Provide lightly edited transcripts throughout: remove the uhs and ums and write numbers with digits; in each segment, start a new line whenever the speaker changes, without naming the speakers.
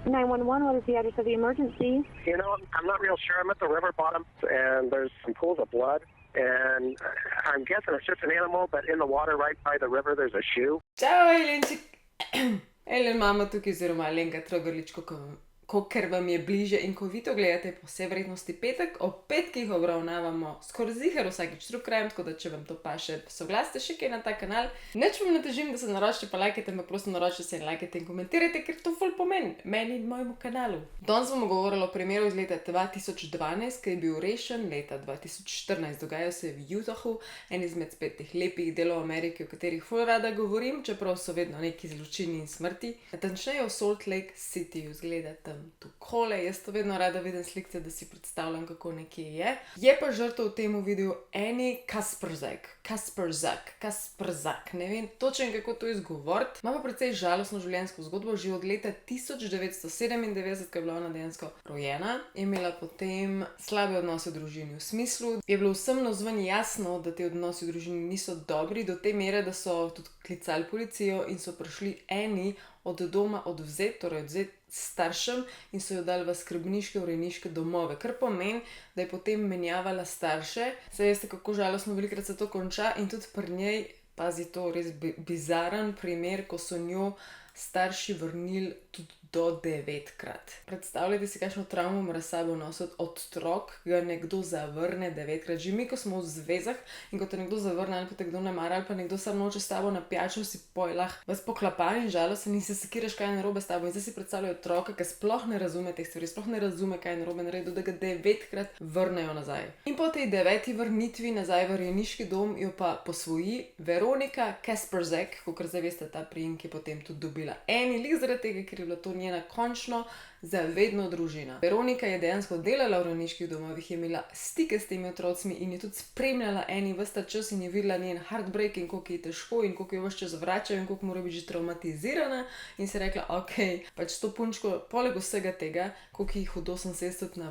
911, what is the address of the emergency?
I'm not real sure. I'm at the river bottom, and there's some pools of blood, and I'm guessing it's just an animal, but in the water right by the river, there's a shoe.
Čau, Elenček. Elen, mama tukaj, oziroma Alenka Trogorlič, ker vam je bliže in ko vi to gledate, po vsej vrednosti petek, o petkih obravnavamo skoraj ziher vsakič true crime, tako da če vam to paše, soglasite še kaj na ta kanal. Nič vam ne težim, da se naročite, pa lajkajte, ampak prosim naročite se in lajkajte in komentirajte, ker to ful pomeni meni in mojemu kanalu. Danes bomo govorili o primeru iz leta 2012, ki je bil rešen leta 2014. Dogajajo se v Utahu, en izmed spet teh lepih delov Amerike, o katerih ful rada govorim, čeprav so vedno neki zločini in smrti. Natančneje v Salt Lake Cityju, zgleda tam tukole. Jaz to vedno rada vidim slikce, da si predstavljam, kako nekje je. Je pa žrtev v tem videu Annie Kasperzak. Ne vem točno, kako to izgovoriti. Ima pa precej žalostno življenjsko zgodbo. Že od leta 1997, ko je bila ona dejansko rojena, je imela potem slabe odnose v družini. V smislu, je bilo vsem navzven jasno, da te odnosi v družini niso dobri, do te mere, da so tudi klicali policijo in so prišli Annie od doma odvzeti staršem in so jo dali v skrbniške, v rejniške domove, kar pomeni, da je potem menjavala starše. Saj veste, kako žalostno velikokrat se to konča in tudi pri njej, pazi to, res bizaren primer, ko so njo starši vrnili tudi do 9-krat. Predstavljajte si, kakšno travmo mora s sabo nositi otrok, ga nekdo zavrne 9-krat. Že mi, ko smo v zvezah in ko te nekdo zavrne, ali pa te kdo ne mara, ali pa nekdo samo noče s tabo na pijačo, si lahko vas poklapan in žalosten in se sekiraš, kaj je narobe s tabo. In zdaj si predstavljajo otroka, ki sploh ne razume teh stvari, sploh ne razume, kaj je narobe naredil, da ga 9-krat vrnejo nazaj. In po tej 9. vrnitvi nazaj v rejniški dom jo pa posvoji Veronika Kasperzak, kakor zdaj veste, ta priimek je potem tudi dobila Annie, lik zaradi tega, ker je bila to njena končno zavedno družina. Veronika je dejansko delala v rejniških domovih, je imela stike s temi otrocmi in je tudi spremljala Annie ves ta čas in je videla njen heartbreak in koliko je težko in koliko jo ves čas vračajo in koliko mora biti že traumatizirana in si rekla, pač to punčko, poleg vsega tega, koliko jih hudo sem se tudi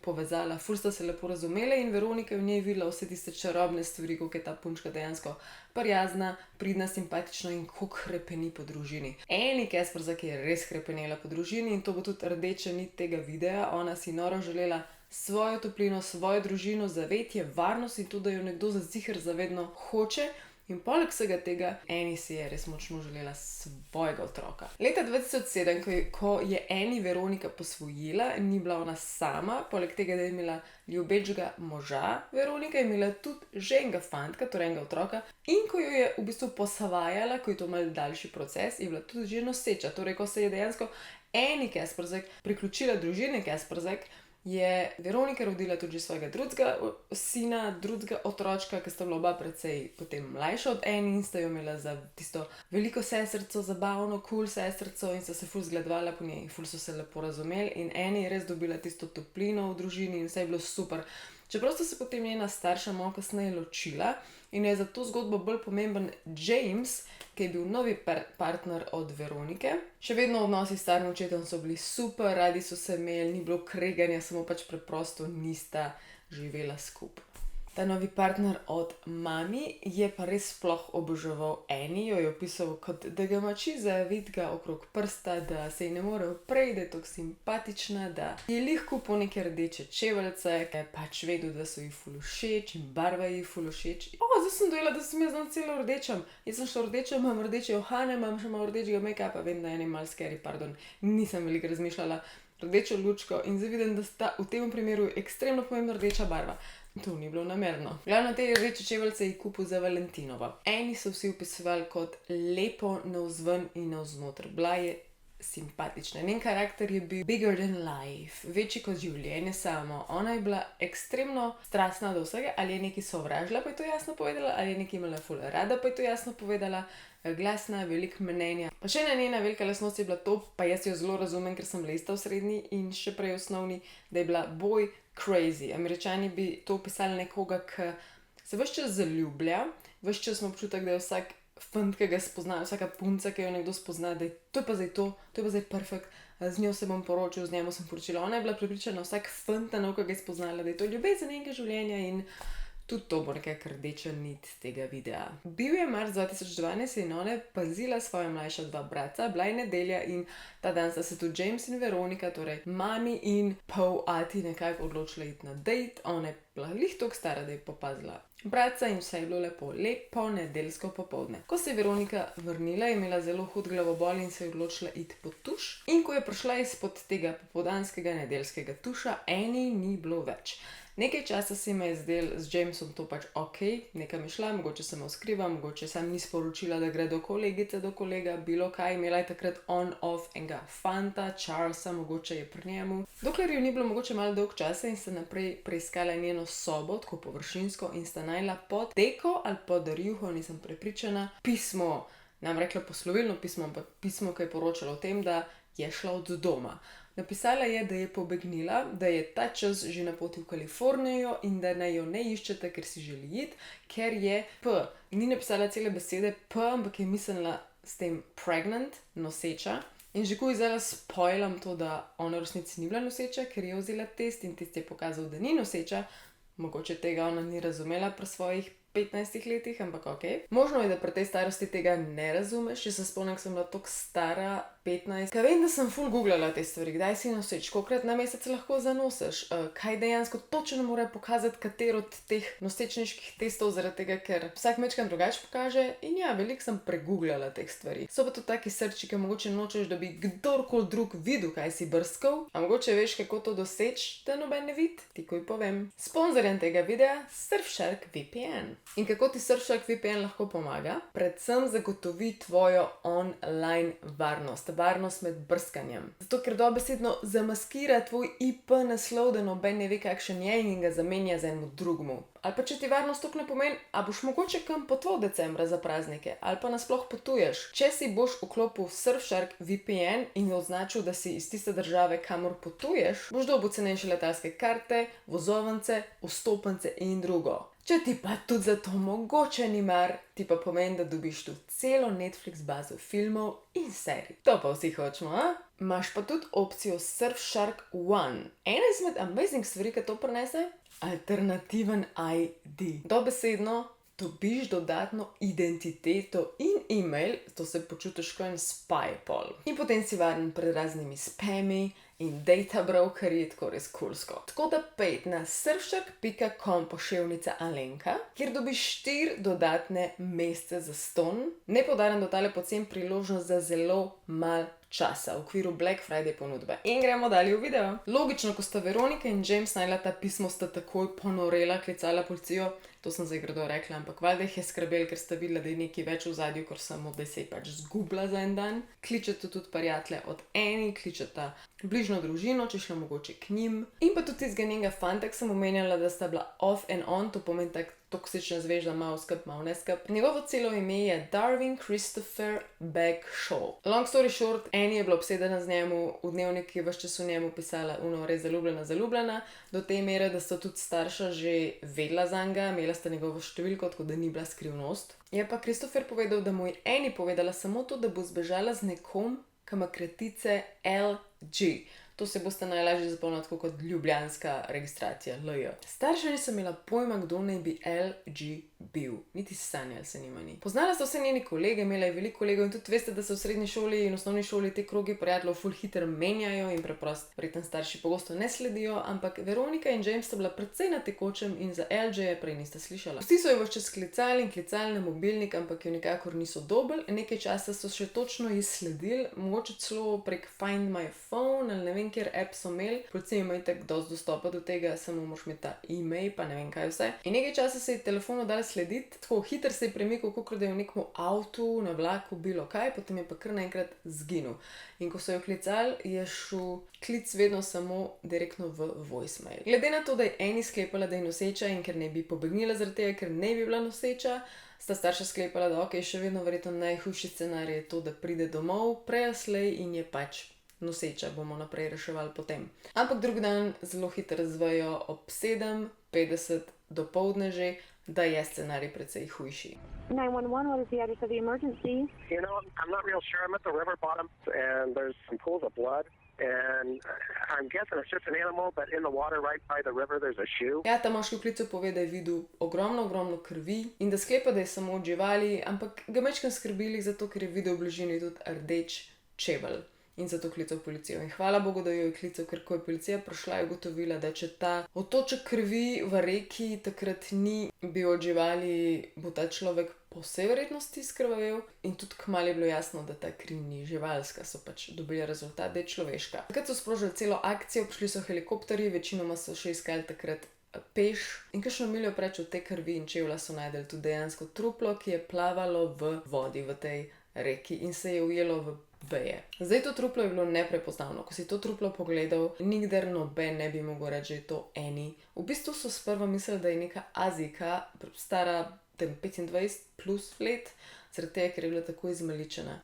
povezala, ful sta se lepo razumele in Veronika v njej videla vse tiste čarobne stvari, koliko je ta punčka dejansko prijazna, pridna, simpatična in koliko hrepeni po družini. Annie Kasperzak je res hrepenela po družini in to bo tudi rdeča nit tega videa. Ona si noro želela svojo toplino, svojo družino, zavetje, varnost in tudi, da jo nekdo za ziher zavedno hoče. In poleg vsega tega, Annie si je res močno želela svojega otroka. Leta 2007, ko je Annie Veronika posvojila, ni bila ona sama, poleg tega, da je imela ljubečega moža, Veronika je imela tudi že enega fantka, torej enega otroka, in ko jo je v bistvu posvajala, ko je to mal daljši proces, je bila tudi že noseča. Torej, ko se je dejansko Annie Kasperzak priključila družini Kasperzak, je Veronika rodila tudi svojega drugega sina, drugega otročka, ki sta bila oba precej potem mlajša od Annie in sta jo imela za tisto veliko sestrico, zabavno, cool sestrico in sta se ful zgledovala po njej, ful so se lepo razumeli in Annie je res dobila tisto toplino v družini in vse je bilo super. Čeprav sta se potem njena starša malo kasneje ločila in je za to zgodbo bolj pomemben James, ki je bil novi partner od Veronike. Še vedno odnosi s starim očetom so bili super, radi so se imeli, ni bilo kreganja, samo pač preprosto nista živela skupaj. Ta novi partner od mami je pa res sploh oboževal Annie, jo je opisal kot da ga ima čisto zavitega okrog prsta, da se ji ne more uprej, da je tako simpatična, da je lih kupil neke rdeče čeveljce, ki je pač vedel, da so ji ful všeč in barva ji ful všeč. Zdaj sem dojela, da sem jaz celo rdečem. Jaz sem šla rdečem, imam rdeče uhane, imam še malo rdečega make-upa, vem, da je malo scary, pardon, nisem veliko razmišljala, rdečo lučko in zdaj vidim, da sta v tem primeru ekstremno pomembna rdeča barva. To ni bilo namerno. Glavno te rdeče čeveljce je kupil za Valentinovo. Annie so vsi opisovali kot lepo navzven in navznoter. Bila je simpatična. Njen karakter je bil bigger than life, večji kot življenje samo. Ona je bila ekstremno strastna do vsega, ali je nekaj sovražila, pa je to jasno povedala, ali je nekaj imela ful rada, pa je to jasno povedala. Glasna, veliko mnenja. Pa še ena njena velika lastnost je bila to, pa jaz jo zelo razumem, ker sem bila ista v srednji in še prej osnovni, da je bila boy crazy. Američani bi to opisali nekoga, ki se ves čas zaljublja, ves čas ima občutek, da je vsak fant, ki ga spozna, vsaka punca, ki jo nekdo spozna, da je to je pa zdaj to je pa zdaj perfekt, z njo se bom poročil, z njemu sem poročila. Ona je bila prepričana, vsak fant, ki ga je spoznala, da je to ljubezen njenega življenja in Tudi to bo nekakšna rdeča nit tega videa. Bil je marc 2012 in ona je pazila svoja mlajša dva brata, bila je nedelja in ta dan sta se tudi James in Veronika, torej mami in pol ati, nekako odločila iti na dejt. Ona je bila glih toliko stara, da je popazila bratca in vse je bilo lepo nedeljsko popoldne. Ko se je Veronika vrnila, je imela zelo hud glavobol in se je odločila iti pod tuš. In ko je prišla izpod tega popoldanskega nedeljskega tuša, eni ni bilo več. Nekaj časa se mi je zdel z Jamesom to pač ok, nekam je šla, mogoče se me skriva, mogoče sam ni sporočila, da gre do kolegice, do kolega, bilo kaj, imela je takrat on-off enega fanta, Charlesa, mogoče je pri njemu. Dokler jo ni bilo mogoče malo dolg časa in sta naprej preiskala njeno sobo, tako površinsko, in sta najla pod deko ali pod rjuho, nisem prepričana, pismo, nam rekla poslovilno pismo, ampak pismo, ki je poročalo o tem, da je šla od doma. Napisala je, da je pobegnila, da je ta čas že na poti v Kalifornijo in da naj jo ne iščete, ker si želi iti, ker je ni napisala cele besede ampak je mislila s tem pregnant, noseča. In že ko zdaj spoilam to, da ona v resnici ni bila noseča, ker je vzela test in test je pokazal, da ni noseča. Mogoče tega ona ni razumela pri svojih 15 letih, ampak ok. Možno je, da pri tej starosti tega ne razumeš. Če se spomnim, sem bila toliko stara, 15. Kaj vem, da sem ful googlala te stvari, kdaj si noseč, kolikrat na mesec lahko zanosiš, kaj dejansko točno mora pokazati katero od teh nosečniških testov, zaradi tega, ker vsak mečkam drugače pokaže. In ja, veliko sem pregooglala teh stvari. So pa to taki srči, ki mogoče nočeš, da bi kdorkoli drug videl, kaj si brskal, a mogoče veš, kako to doseči, da noben ne vidi, ti ko povem. Sponzorjem tega videa Surfshark VPN. In kako ti Surfshark VPN lahko pomaga? Predvsem zagotovi tvojo online varnost med brskanjem. Zato, ker dobesedno zamaskira tvoj IP naslov, da noben ne ve, kakšen je in ga zamenja z enemu drugemu. Ali pa če ti varnost toliko ne pomeni, a boš mogoče kam potoval decembra za praznike, ali pa nasploh potuješ. Če si boš vklopil Surfshark VPN in označil, da si iz tiste države, kamor potuješ, boš dobil cenejše letalske karte, vozovnice, vstopnice in drugo. Če ti pa tudi za to mogoče ni mar, ti pa pomeni, da dobiš tu celo Netflix bazo filmov in serij. To pa vsi hočemo, a? Imaš pa tudi opcijo Surfshark One. Ena izmed amazing stvari, ki to prinese, alternativen ID. Dobesedno dobiš dodatno identiteto in e-mail, to se počutiš kot en spy pol. In potem si varen pred raznimi spami in data brokerji, tako res kulsko. Tako da pejt na surfshark.com poševnica Alenka, kjer dobiš 4 dodatne mesece za ston. Ne poudarjam, da tale pocen priložnost za zelo mal časa v okviru Black Friday ponudbe. In gremo dalje v video. Logično, ko sta Veronika in James najla ta pismo, sta takoj ponorela, klicala policijo. To sem zdaj grdo rekla, ampak valjda jih je skrbel, ker sta videla, da je nekaj več v zadju, kot samo, da se je pač zgubila za en dan. Kličeta tudi prijatelje od eni, kličeta bližnjo družino, če šla mogoče k njim. In pa tudi tistega njenega fanta, ki sem omenjala, da sta bila off and on, to pomeni tak toksična zvezda, malo skup, malo ne skup. Njegovo celo ime je Darwin Christopher Bagshaw. Long story short, eni je bila obsedena z njemu, v dnevnik je ves čas o njemu pisala res zaljubljena, do te mere, da sta tudi starša že vedela zanj, imela sta njegovo številko, tako da ni bila skrivnost. Je pa Christopher povedal, da mu je eni povedala samo to, da bo zbežala z nekom, ki ima kratice LG. To se boste najlažje zapomnili tako kot ljubljanska registracija, LJ. Starša nisem imela pojma, kdo naj bi LG bil. Niti sanjali se nima ni. Poznala sta vse njeni kolege, imela je veliko kolegov in tudi veste, da se v srednji šoli in osnovni šoli te krogi prijateljev ful hitro menjajo in preprosto verjetno starši pogosto ne sledijo, ampak Veronika in James sta bila precej na tekočem in za LG-je prej nista slišala. Vsi so jo ves čas klicali in klicali na mobilnik, ampak jo nikakor niso dobili. Nekaj časa so še točno ji sledili, mogoče celo prek Find My Phone ali ne vem, kjer app so imeli. Policija ima itak dosti dostopa do tega, samo moraš imeti ta e-mail, pa ne vem kaj vse. In nekaj časa se je telefonu dali slediti, tako hitro se je premikal, kakor da je v nekem avtu, na vlaku, bilo kaj, potem je pa kar naenkrat zginil. In ko so jo klicali, je šel klic vedno samo direktno v voicemail. Glede na to, da je eni sklepala, da je noseča in ker ne bi pobegnila zaradi tega, ker ne bi bila noseča, sta starša sklepala, da ok, še vedno verjetno najhujši scenarij je to, da pride domov prejaslej in je pač noseča, bomo naprej reševali potem. Ampak drug dan zelo hitro razvejo ob 7:50 dopoldne že, da je scenarij precej hujši.
911, what is the address of the emergency?
You know, I'm not real sure. I'm at the river bottom, and there's some pools of blood. And I'm guessing it's just an animal, but in the water right by the river there's a shoe.
Ja, ta moški v klicu pove, da je videl ogromno krvi in da sklepa, da je samo od živali, ampak ga mečkam skrbili zato, ker je videl v bližini tudi rdeč čevelj. In zato klical policijo. In hvala Bogu, da jo je klical, ker ko je policija prišla, je ugotovila, da če ta otoček krvi v reki takrat ni bil od živali, bo ta človek po vsej verjetnosti skrvavel. In tudi kmalu je bilo jasno, da ta kri ni živalska, so pač dobili rezultat, da je človeška. Takrat so sprožili celo akcijo, prišli so helikopterji, večinoma so še iskali takrat peš. In kakšno miljo preč od te krvi in čevlja so najdeli tudi dejansko truplo, ki je plavalo v vodi v tej reki in se je ujelo v veje. Zdaj to truplo je bilo neprepoznavno. Ko si to truplo pogledal, nikdar noben ne bi mogel reči, da je to Annie. V bistvu so sprva mislili, da je neka Azijka, stara 25 plus let, zaradi tega, ker je bila tako izmaličena.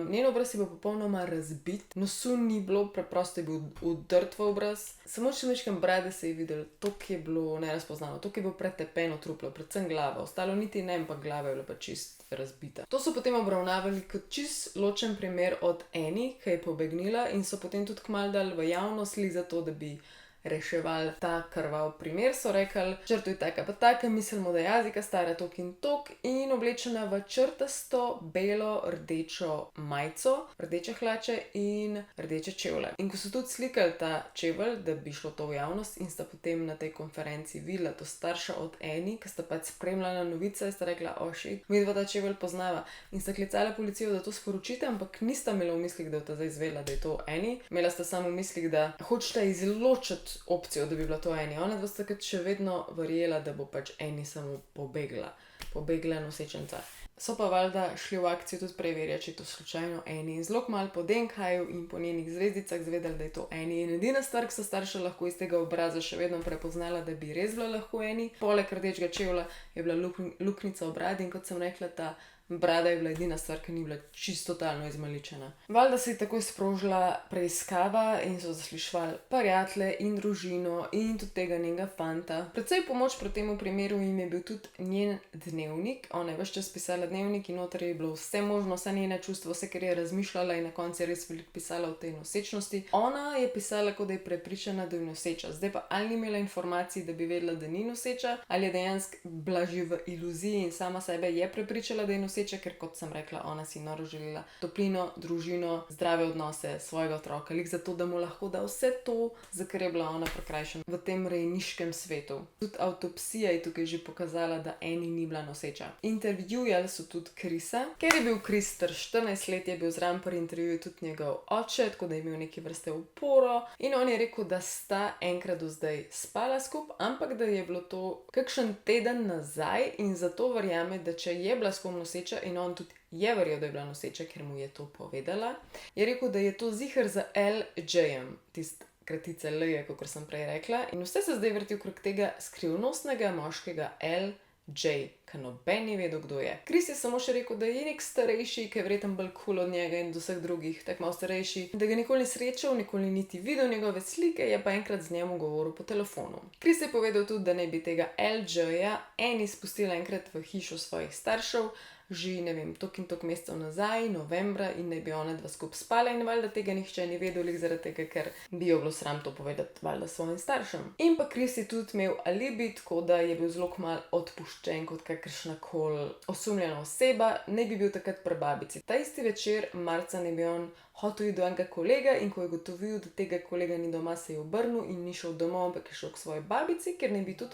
Njen obraz je bil popolnoma razbit, nosu ni bilo, preprosto je bil udrt v obraz. Samo še mečkam brade se je videl, toliko je bilo nerazpoznano, toliko je bilo pretepeno truplo, predvsem glava. Ostalo niti ne, ampak glava je bila pa čist razbita. To so potem obravnavali kot čist ločen primer od Annie, ki je pobegnila in so potem tudi kmalu dali v javnost za to, da bi reševali ta krvav primer, so rekli, žrtev je taka pa taka, mislimo, da je Azijka stara tok in tok in oblečena v črtasto, belo, rdečo majico, rdeče hlače in rdeče čevlje. In ko so tudi slikali ta čevelj, da bi šlo to v javnost in sta potem na tej konferenci videla to starša od Annie, ki sta pač spremljala novice, sta rekla, shit, midva ta čevelj poznava. In sta klicala policijo, da to sporočite, ampak nista imela v mislih, da bosta zdaj izvedela, da je to Annie. Imela sta samo v mislih, da hočeta izločiti opcijo, da bi bila to Annie. Ona dva sta takrat še vedno verjela, da bo pač Annie samo pobegla nosečenca. So pa valjda šli v akcijo tudi preverjati, če je to slučajno Annie. In zelo malo po DNK-ju in po njenih zvezdicah zvedeli, da je to Annie. In edina stvar, ki so starša lahko iz tega obraza še vedno prepoznala, da bi res bila lahko Annie. Poleg rdečega čevlja je bila luknjica v bradi in kot sem rekla, ta brada je bila edina stvar, ki ni bila čisto totalno izmaličena. Valjda se je takoj sprožila preiskava in so zaslišvali prijatelje in družino in tudi tega njenega fanta. Predvsej pomoč pri tem primeru jim je bil tudi njen dnevnik. Ona je ves čas pisala dnevnik in noter je bilo vse možno, vse njene čustva, vse, kar je razmišljala in na koncu je res veliko pisala o tej nosečnosti. Ona je pisala, kot da je prepričana, da je noseča. Zdaj pa ali ni imela informacij, da bi vedela, da ni noseča, ali je dejansko bila že v iluziji in sama sebe je prepričala, da je noseča, ker kot sem rekla, ona si noro želela toplino, družino, zdrave odnose svojega otroka, lik zato, da mu lahko da vse to, za kar je bila ona prikrajšana v tem rejniškem svetu. Tudi avtopsija je tukaj že pokazala, da Annie ni bila noseča. Intervjujali so tudi Chrisa, ker je bil Chris star 14 let, je bil zraven pri intervjuju tudi njegov oče, tako da je imel neke vrste oporo in on je rekel, da sta enkrat do zdaj spala skupaj, ampak da je bilo to kakšen teden nazaj in zato verjame, da če je bila s kom noseča in on tudi je verjel, da je bila noseča, ker mu je to povedala. Je rekel, da je to ziher za LJ-jem, tist kratice L, kot sem prej rekla. In vse se zdaj vrti okrog tega skrivnostnega moškega LJ, ki noben ni vedel, kdo je. Chris je samo še rekel, da je nek starejši, ki je verjetno bolj cool od njega in od vseh drugih, tako malo starejši, da ga nikoli ni srečal, nikoli niti videl njegove slike, je pa enkrat z njemu govoril po telefonu. Chris je povedal tudi, da naj bi tega LJ-ja Annie spustila enkrat v hišo svojih staršev, že, ne vem, tok in tok mesecev nazaj, novembra, in naj bi ona dva skupaj spala in valjda tega nihče ni vedel, zaradi tega, ker bi jo bilo sram to povedati valjda svojim staršem. In pa Chris je tudi imel alibi, tako da je bil zelo kmalu odpuščen kot kakršnakoli osumljena oseba, ne bi bil takrat pri babici. Ta isti večer, marca, ne bi on hotel iti do enega kolega in ko je gotovil, da tega kolega ni doma, se je obrnil in ni šel domov, ampak je šel k svoji babici, ker ne bi tudi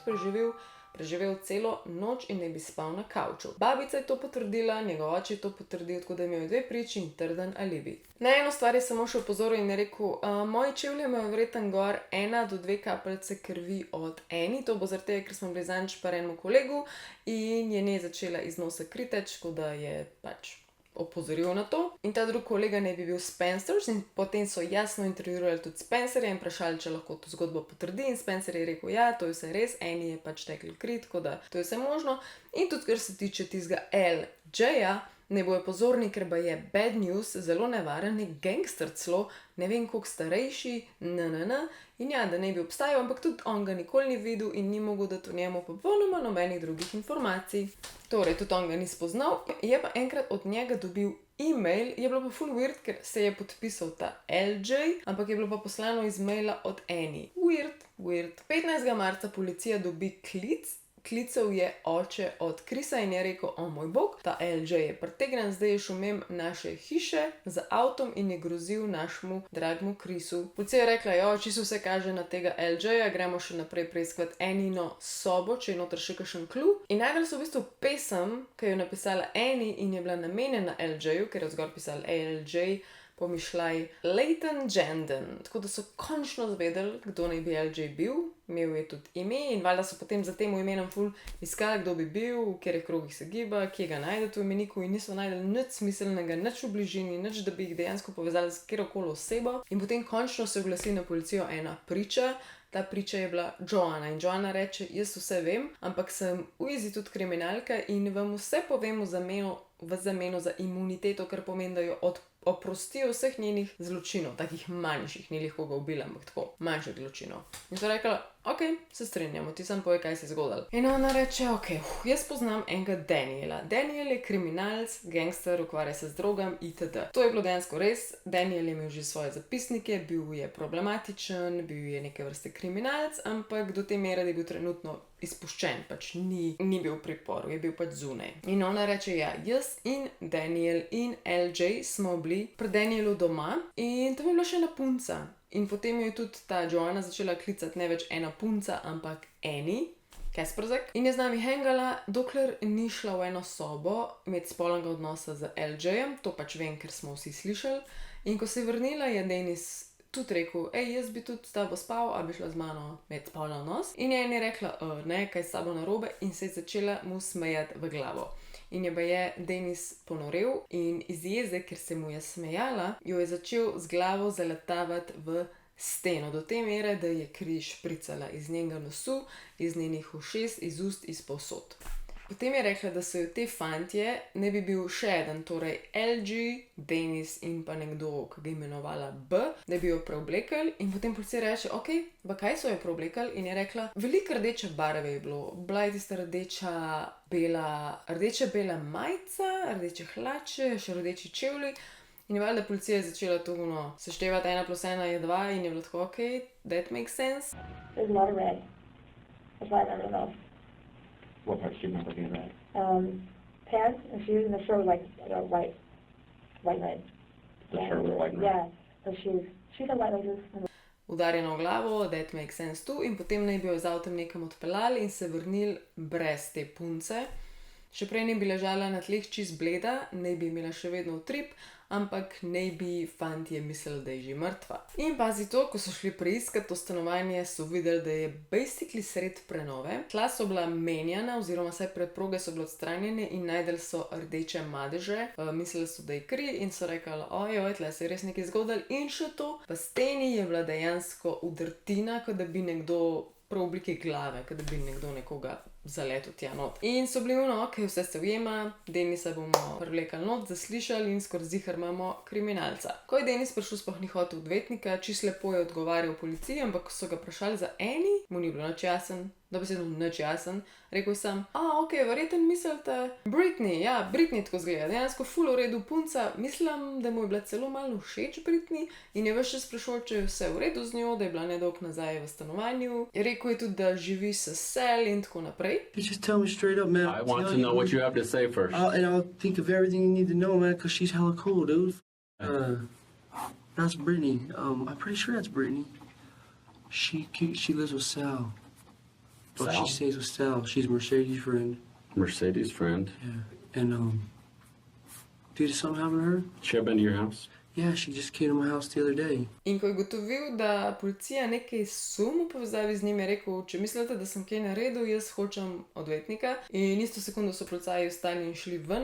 preživel celo noč in ne bi spal na kavču. Babica je to potvrdila, njegov oče je to potrdil, tako da je imel dve priči in trden alibi. Na eno stvar je samo še opozoril in je rekel, moji čevlji imajo verjetno gor 1 do 2 kapljice krvi od Annie, to bo zaradi tega, ker smo bili zadnjič pri enemu kolegu in je ne začela iz nosa kri teči, tako da je pač opozoril na to. In ta drugi kolega naj bi bil Spencer in potem so jasno intervjuirali tudi Spencerja in vprašali, če lahko to zgodbo potrdi in Spencer je rekel, ja, to je vse res, Annie je pač tekla kri, tako da to je vse možno. In tudi, kar se tiče tistega LJ-ja, ne bojo pozorni, ker ba je bad news, zelo nevaren, nek gangster celo, ne vem koliko starejši, in ja, da ne bi obstajal, ampak tudi on ga nikoli ni videl in ni mogel dati o njemu popolnoma nobenih drugih informacij. Torej, tudi on ga ni spoznal, je pa enkrat od njega dobil e-mail, je bilo pa ful weird, ker se je podpisal ta LJ, ampak je bilo pa poslano iz maila od Annie. Weird. 15. marca policija dobi klicev je oče od Krisa in je rekel, o moj bog, ta LJ je pretegnen, zdaj je šumem naše hiše za avtom in je grozil našemu dragmu Krisu. Policija je rekla, jo, čisto vse kaže na tega LJ-ja, gremo še naprej preiskovati Annino sobo, če je noter še kakšen clue. In najdel so v bistvu pesem, ki jo je napisala Annie in je bila namenjena LJ-ju, ker je zgor pisala LJ, pomišljaj Leighton Janden. Tako da so končno zvedeli, kdo naj bi LJ bil, imel je tudi ime in valjda so potem za tem imenom ful iskali, kdo bi bil, v katerih krogih se giba, kje ga najdete v imeniku in niso najdeli nič smiselnega, nič v bližini, nič, da bi jih dejansko povezali s kjerokoli osebo. In potem končno se oglasi na policijo ena priča. Ta priča je bila Joanna in Joanna reče, jaz vse vem, ampak sem v izi tudi kriminalka in vam vse povem v zameno za imuniteto, kar pomeni, da jo oprostijo vseh njenih zločinov, takih manjših, ni lahko ga ubila, ampak tako, manjših zločinov. In so rekla, ok, se strinjamo, ti sam povej, kaj se je zgodilo. In ona reče, ok, jaz poznam enega Daniela. Daniel je kriminalc, gangster, ukvarja se z drogam, itd. To je bilo dejansko res, Daniel je imel že svoje zapisnike, bil je problematičen, bil je neke vrste kriminalc, ampak do te mere, da je bil trenutno izpuščen, pač ni bil v priporu, je bil pač zunaj. In ona reče, ja, jaz in Daniel in LJ smo bili pri Danielu doma in tam je bila še ena punca. In potem jo je tudi ta Joanna začela klicati ne več ena punca, ampak Annie, Kasperzak. In je z nami hangala, dokler ni šla v eno sobo imeti spolnega odnosa z LJ-jem, to pač vem, ker smo vsi slišali. In ko se je vrnila, je Denis tudi rekel, jaz bi tudi s tabo spal, a bi šla z mano imeti spolni odnos. In je rekla, ne, kaj s sabo narobe in se je začela mu smejati v glavo. In je Denis ponorel in iz jeze, ker se mu je smejala, jo je začel z glavo zaletavati v steno. Do te mere, da je kri špricala iz njenega nosu, iz njenih ušes, iz ust, iz povsod. Potem je rekla, da so jo te fantje, ne bi bil še eden, torej LG, Denis in pa nekdo, ki ga imenovala B, da bi jo preoblekali in potem policija reče, ok, pa kaj so jo preoblekali in je rekla, veliko rdeče barve je bilo, bila je tista rdeča bela majica, rdeče hlače, še rdeči čevlji in je valjda policija je začela to seštevati 1 + 1 je 2 in je bilo tako, ok, that makes sense.
There's a lot of red. That's why I remember the most.
What parts do you remember being red?
Pants and shoes, and the shirt was like white red.
The shirt was white and red?
Yeah, the shoes. Shoes had white laces.
Udarjeno v glavo, that makes sense tu, in potem naj bi jo z avtom nekam odpeljali in se vrnili brez te punce. Še prej naj bi ležala na tleh čist bleda, naj bi imela še vedno utrip, ampak naj bi fantje mislili, da je že mrtva. In pazi to, ko so šli preiskati to stanovanje, so videli, da je basically sred prenove. Tla so bila menjana, oziroma vsaj preproge so bile odstranjene in najdeli so rdeče madeže. Mislili so, da je kri in so rekli, ojoj, tle se je res nekaj zgodilo. In še to, v steni je bila dejansko udrtina, kot da bi nekdo prav v obliki glave, kot da bi nekdo nekoga zaletel tja not. In so bili ok, vse se ujema, Denisa bomo privlekali not, zaslišali in skoraj zihar imamo kriminalca. Ko je Denis prišel, sploh ni hotel odvetnika, čisto lepo je odgovarjal policiji, ampak ko so ga vprašali za Annie, mu ni bilo nič jasen, dobesedno nič jasen. Rekel sem, ok, verjetno mislite Britney, ja, Britney tako zgleda, dejansko ful v redu punca, mislim, da mu je bila celo malo všeč Britney in je ves čas sprašal, če je vse v redu z njo, da je bila nedolgo nazaj v stanovanju. Rekel je tudi, da živi s Sel in tako naprej.
You just tell me straight up, man.
I want to know what you have to say first.
And I'll think of everything you need to know, man, because she's hella cool, dude. That's Brittany. I'm pretty sure that's Brittany. She lives with Sal. Or
Sal?
she stays with Sal. She's Mercedes' friend.
Mercedes' friend.
Yeah. And, did something happen to her?
She ever been to your house?
Yeah, she just came to my house the other day.
In ko je gotovil, da policija nekaj sum v povezavi z njim, je rekel, če mislite, da sem kaj naredil, jaz hočem odvetnika. In isto sekundo so policaji vstali in šli ven,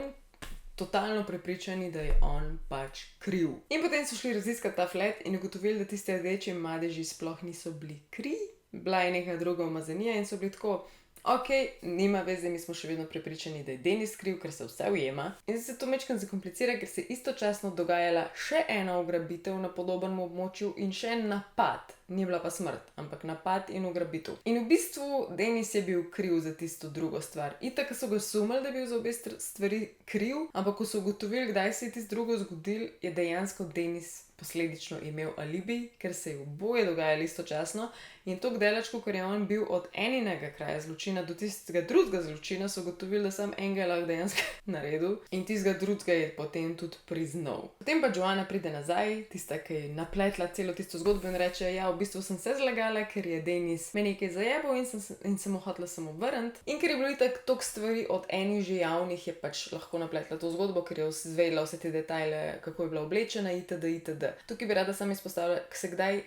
totalno prepričani, da je on pač kriv. In potem so šli raziskati ta flat in ugotovili, da tiste rdeče madeži sploh niso bili kri. Bila je neka druga umazanija in so bili tako, Ok, nima veze, mi smo še vedno prepričani, da je Denis kriv, ker se vse ujema. In se to mečkam zakomplicira, ker se je istočasno dogajala še ena ugrabitev na podobnem območju in še en napad. Ni bila pa smrt, ampak napad in ugrabitev. In v bistvu Denis je bil kriv za tisto drugo stvar. Itak so ga sumili, da je bil za obe stvari kriv, ampak ko so ugotovili, kdaj se je tisto drugo zgodil, je dejansko Denis posledično imel alibi, ker se je oboje dogajalo istočasno in tako daleč, ker je on bil od enega kraja zločina do tistega drugega zločina, so ugotovili, da sam enega lahko dejansko naredil in tistega drugega je potem tudi priznal. Potem pa Joanna pride nazaj, tista, ki je napletla celo tisto zgodbo in reče, ja, v bistvu sem se zlagala, ker je Denis me nekaj zajebal in sem mu hotela samo vrniti. In ker je bilo itak toliko stvari od enih že javnih, je pač lahko napletla to zgodbo, ker je izvedela vse te detajle, kako je bila oblečena, itd. Tukaj bi rada sam izpostavila, ko se kdaj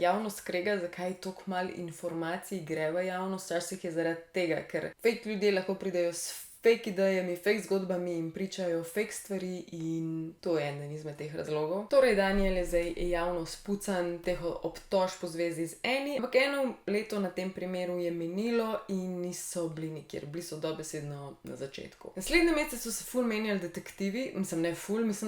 javnost krega, zakaj toliko malo informacij gre v javnost, včasih je zaradi tega, ker fake ljudje lahko pridejo s fake idejami, fake zgodbami in pričajo fake stvari in to je eden izmed teh razlogov. Torej, Daniel je zdaj javno spucan teh obtožb v zvezi z Annie, ampak 1 leto na tem primeru je minilo in niso bili nikjer, bili so dobesedno na začetku. Naslednje mesece so se ful menjali detektivi, mislim da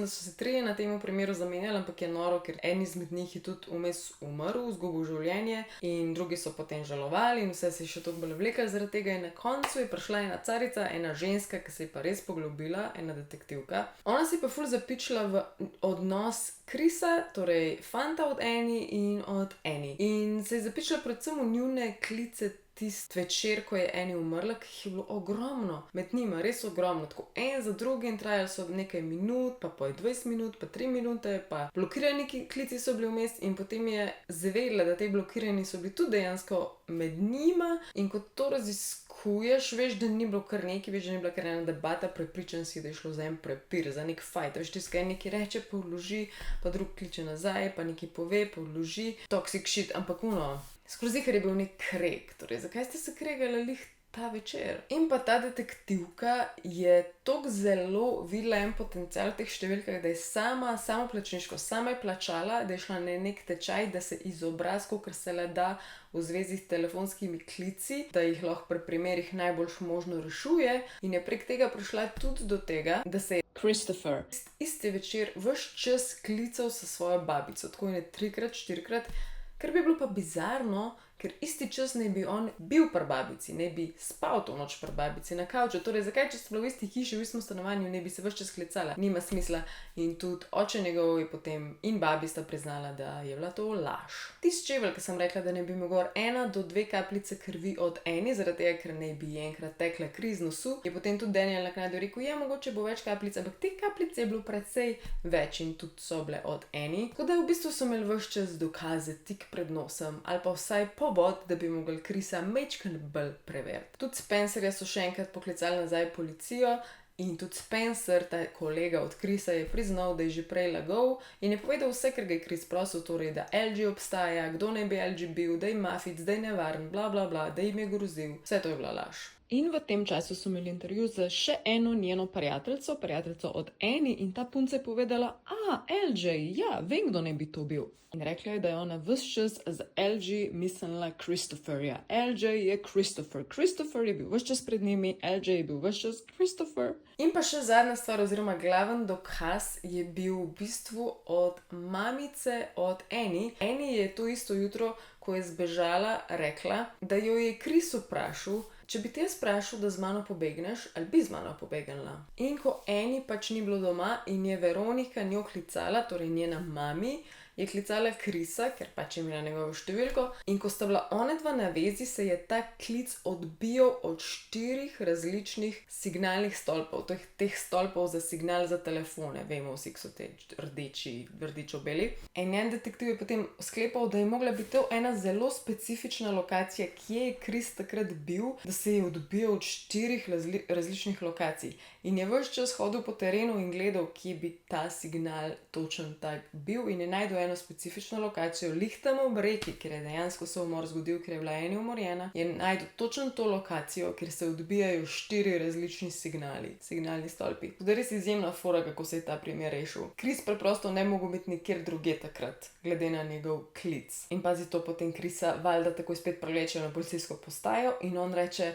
so se 3 na tem primeru zamenjali, ampak je noro, ker en izmed njih je tudi vmes umrl, izgubil življenje in drugi so potem žalovali in vse se je še toliko bolj vleklo zaradi tega in na koncu je prišla ena carica, ena ženska, ki se je pa res poglobila, ena detektivka. Ona si pa ful zapičila v odnos Chrisa, torej fanta od Annie in od Annie. In se je zapičila predvsem v njune klice tisti večer, ko je Annie umrla, ki jih je bilo ogromno. Med njima, res ogromno. Tako en za drugim trajali so nekaj minut, pa po 20 minut, pa 3 minute, pa blokirani klici so bili vmes in potem je zvedela, da te blokirani so bili tudi dejansko med njima in ko to raziskuješ, veš, da ni bilo kar nekaj, veš, da ni bila kar ena debata, prepričan si, da je šlo za en prepir, za nek fajt. Veš, tisto, kaj nekaj reče, pa vloži, pa drug kliče nazaj, pa nekaj pove, pa vloži. Toxic shit, ampak skozi ker je bil nek kreg. Torej, zakaj ste se kregali lih ta večer? In pa ta detektivka je tako zelo videla en potencial v teh številkah, da je samoplačniško, sama je plačala, da je šla na nek tečaj, da se izobraz, kolikor se le da v zvezi s telefonskimi klici, da jih lahko pri primerih najboljš možno rešuje in je prek tega prišla tudi do tega, da se je Christopher isti večer ves čas klical sa svojo babico, tako je 3-krat, 4-krat, ker bi bilo pa bizarno, ker isti čas naj bi on bil pri babici, naj bi spal to noč pri babici na kavču. Torej, zakaj, če sta bila v isti hiši, v istem stanovanju, ne bi se ves čas klicala? Nima smisla. In tudi oče njegov je potem in babi sta priznala, da je bila to laž. Tisti čevelj, ki sem rekla, da ne bi mogel 1 do 2 kapljice krvi od Annie, zaradi tega, ker naj bi enkrat tekla kri z nosu, je potem tudi Daniel naknadno rekel, ja, mogoče bo več kapljic, ampak te kapljice je bilo precej več in tudi so bile od Annie. Tako da v bistvu so imeli ves čas dokaze tik pred nosom, ali pa vsaj povod, da bi mogli Chrisa majčkeno bolj preveriti. Tudi Spencerja so še enkrat poklicali nazaj policijo in tudi Spencer, ta kolega od Chrisa, je priznal, da je že prej lagal in je povedal vse, kar ga je Chris prosil, torej, da LG obstaja, kdo naj bi LG bil, da je mafic, da je nevaren, bla bla bla, da jim je grozil. Vse to je bila laž. In v tem času so imeli intervju z še eno njeno prijateljico od Annie in ta punca je povedala, LJ, ja, vem, kdo ne bi to bil. In rekla je, da je ona ves čas z LG mislila Christopherja. LJ je Christopher. Christopher je bil ves čas pred njimi, LJ je bil ves čas Christopher. In pa še zadnja stvar oziroma glaven dokaz je bil v bistvu od mamice od Annie. Annie je to isto jutro, ko je zbežala, rekla, da jo je Chris vprašal, če bi te sprašal, da z mano pobegneš, ali bi z mano pobegnila. In ko Annie pač ni bilo doma in je Veronika njo klicala, torej njena mami, je klicala Chrisa, ker pač je imela njegovo številko in ko sta bila ona dva na vezi, se je ta klic odbijal od 4 različnih signalnih stolpov, teh stolpov za signal za telefone, vemo vsi, ki so te rdečo-beli. In en detektiv je potem sklepal, da je mogla biti to ena zelo specifična lokacija, kje je Chris takrat bil, da se je odbijal od 4 različnih lokacij. In je ves čas hodil po terenu in gledal, kje bi ta signal točen tak bil in je najdel eno specifično lokacijo, lih tam ob reki, kjer je dejansko se umor zgodil, ker je bila Annie umorjena, je najdel točno to lokacijo, kjer se odbijajo 4 različni signalni stolpi. Tudi res izjemna fora, kako se je ta primer rešil. Chris preprosto ne mogel biti nikjer drugje takrat, glede na njegov klic. In pazi to, potem Chrisa valjda takoj spet prelečejo na policijsko postajo in on reče,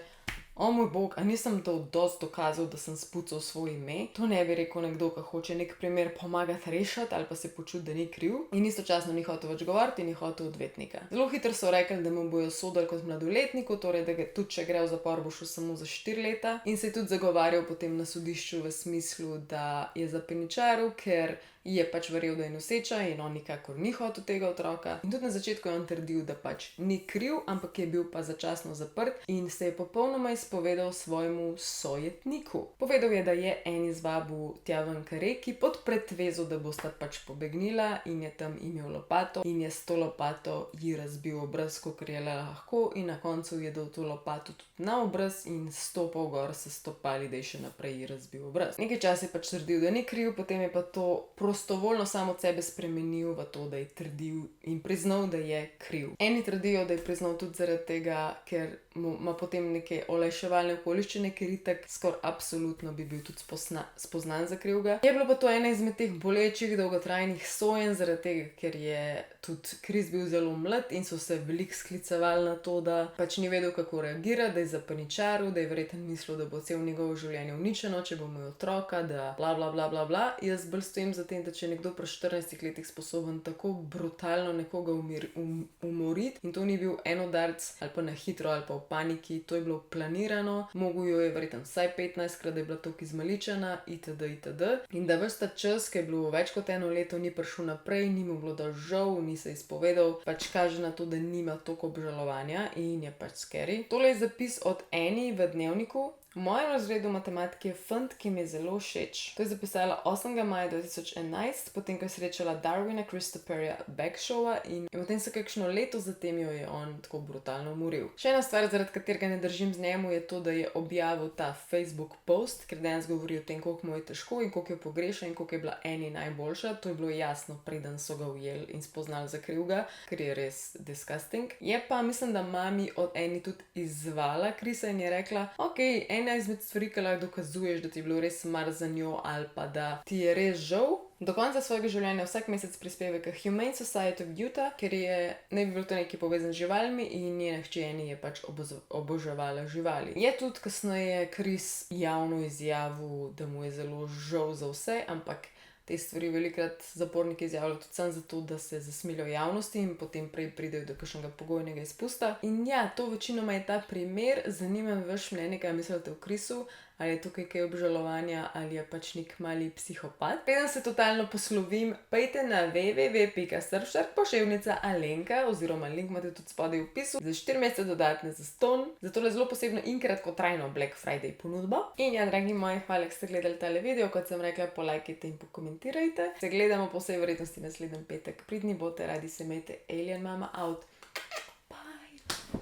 O moj bog, a nisem to dosti dokazal, da sem spucal svoje ime? To ne bi rekel nekdo, ki hoče nek primer pomagati rešiti ali pa se počuti, da ni kriv. In istočasno ni hotel več govoriti in ni hotel odvetnika. Zelo hitro so rekli, da mu bojo sodili kot mladoletniku, torej da ga tudi če gre v zapor, bo šel samo za 4 leta. In se je tudi zagovarjal potem na sodišču v smislu, da je zapeničaril, ker je pač verjel, da je noseča in on nikakor ni hotel tega otroka. In tudi na začetku je on trdil, da pač ni kriv, ampak je bil pa začasno zaprt in se je popolnoma izpovedal svojemu sojetniku. Povedal je, da je en izvabil tja ven k reki pod pretvezo, da bosta pač pobegnila in je tam imel lopato in je s to lopato ji razbil obraz, kakor je lahko, in na koncu je dal to lopato tudi na obraz in stopal gor s stopali, da je še naprej ji razbil obraz. Nekaj časa je pač trdil, da ni kriv, potem je pa to prostovoljno samo od sebe spremenil v to, da je trdil in priznal, da je kriv. Eni trdijo, da je priznal tudi zaradi tega, ker ima potem neke olajševalne okoliščine, ker itak skoraj absolutno bi bil tudi spoznan za krivga. Je bilo pa to ena izmed teh bolečih, dolgotrajnih sojenj, zaradi tega, ker je tudi Chris bil zelo mlad in so se veliko sklicevali na to, da pač ni vedel, kako reagirati, da je zapaničaril, da je verjetno mislil, da bo cel njegovo življenje uničeno, če bo imel otroka, da bla bla bla bla bla. Jaz bolj stojim za tem, da če je nekdo pri 14 letih sposoben tako brutalno nekoga umoriti, in to ni bil en udarec ali pa na hitro ali pa v paniki, to je bilo planirano, mogel jo je verjetno vsaj 15krat, da je bila toliko izmaličena, itd. itd. In da ves ta čas, ki je bilo več kot 1 leto, ni prišel naprej, ni mu bilo da žal, ni se izpovedal, pač kaže na to, da nima toliko obžalovanja in je pač scary. Tole je zapis od Annie v dnevniku. V mojem razredu matematike je fant, ki mi je zelo všeč. To je zapisala 8. maja 2011, potem ko je srečala Darwina Christopherja Bagshawa in potem se kakšno leto zatem jo je on tako brutalno umoril. Še ena stvar, zaradi katerega ne držim z njemu, je to, da je objavil ta Facebook post, ker danes govori o tem, koliko mu je težko in koliko jo pogreša in koliko je bila Annie najboljša. To je bilo jasno, preden so ga ujeli in spoznali za krivga, ker je res disgusting. Je pa, mislim, da mami od Annie tudi izzvala Chrisa in je rekla, ok, ena izmed stvari, ki lahko dokazuješ, da ti je bilo res mar za njo ali pa da ti je res žal. Do konca svojega življenja vsak mesec prispeva k Humane Society of Utah, ker ne bi bilo to nekaj povezan z živalmi in njena hči Annie je pač oboževala živali. Je tudi kasneje Chris javno izjavil, da mu je zelo žal za vse, ampak te stvari velikokrat zaporniki izjavljajo tudi samo zato, da se zasmilijo javnosti in potem prej pridejo do kakšnega pogojnega izpusta. In ja, to večinoma je ta primer. Zanima me vaš mnenje, kaj mislite o Chrisu, ali je tukaj kaj obžalovanja ali je pač nek mali psihopat. Preden se totalno poslovim, pejte na www.surfshark_Alenka oziroma link imate tudi spodaj v opisu za 4 mesece dodatne zastonj, za tole zelo posebno in kratkotrajno Black Friday ponudbo. In ja, dragi moji, hvala, da ste gledali tale video. Kot sem rekla, polajkajte in pokomentirajte. Se gledamo po vsej verjetnosti naslednji petek. Pridni bote, radi se imejte. Alien Mama out.